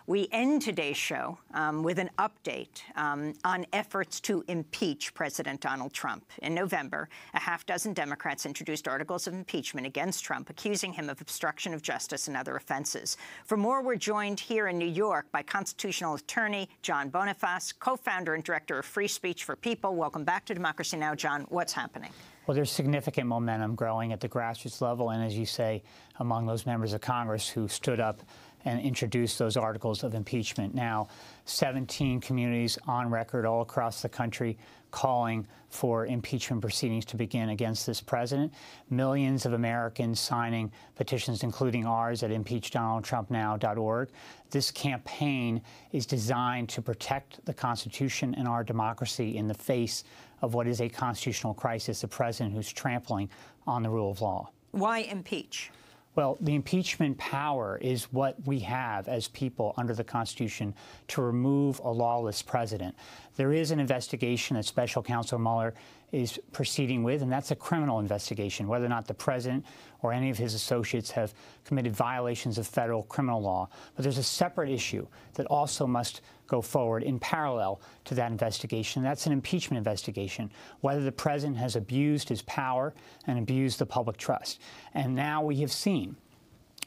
We end today's show with an update on efforts to impeach President Donald Trump. In November, a half-dozen Democrats introduced articles of impeachment against Trump, accusing him of obstruction of justice and other offenses. For more, we're joined here in New York by constitutional attorney John Boniface, co-founder and director of Free Speech for People. Welcome back to Democracy Now!, John. What's happening? Well, there's significant momentum growing at the grassroots level, and as you say, among those members of Congress who stood up and introduced those articles of impeachment. Now, 17 communities on record all across the country calling for impeachment proceedings to begin against this president. Millions of Americans signing petitions, including ours at impeachdonaldtrumpnow.org. This campaign is designed to protect the Constitution and our democracy in the face of what is a constitutional crisis, a president who's trampling on the rule of law. Why impeach? Well, the impeachment power is what we have as people under the Constitution to remove a lawless president. There is an investigation that Special Counsel Mueller is proceeding with, and that's a criminal investigation, whether or not the president or any of his associates have committed violations of federal criminal law. But there's a separate issue that also must go forward in parallel to that investigation. That's an impeachment investigation, whether the president has abused his power and abused the public trust. And now we have seen,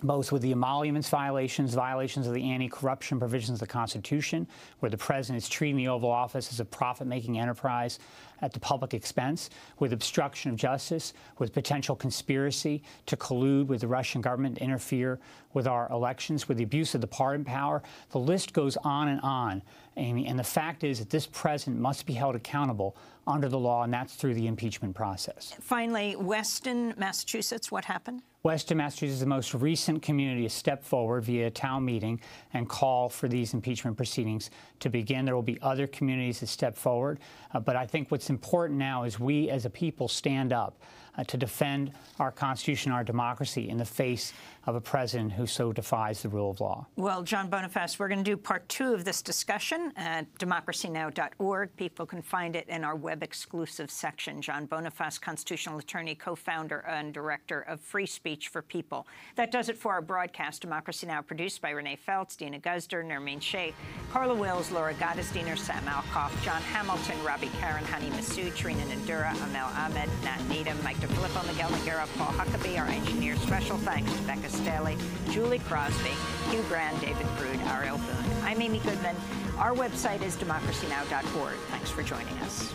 both with the emoluments violations of the anti-corruption provisions of the Constitution, where the president is treating the Oval Office as a profit-making enterprise at the public expense, with obstruction of justice, with potential conspiracy to collude with the Russian government to interfere with our elections, with the abuse of the pardon power. The list goes on and on, Amy. And the fact is that this president must be held accountable under the law, and that's through the impeachment process. Finally, Weston, Massachusetts, what happened? Weston, Massachusetts, the most recent community to step forward via a town meeting and call for these impeachment proceedings to begin. There will be other communities that step forward. But I think what's important now is we as a people stand up to defend our Constitution, our democracy, in the face of a president who so defies the rule of law. Well, John Boniface, we're going to do part 2 of this discussion at democracynow.org. People can find it in our web-exclusive section. John Boniface, constitutional attorney, co-founder and director of Free Speech for People. That does it for our broadcast. Democracy Now! Produced by Renee Feltz, Dina Guzder, Nermeen Sheikh, Carla Wills, Laura Gottesdiener, Sam Alcoff, John Hamilton, Robbie Karen, Hani Massoud, Trina Nadura, Amel Ahmed, Nat Needham, Mike DeFilippo, Miguel Noguera, Paul Huckabee, our engineer. Special thanks to Becca Staley, Julie Crosby, Hugh Brand, David Brood, Ariel Boone. I'm Amy Goodman. Our website is democracynow.org. Thanks for joining us.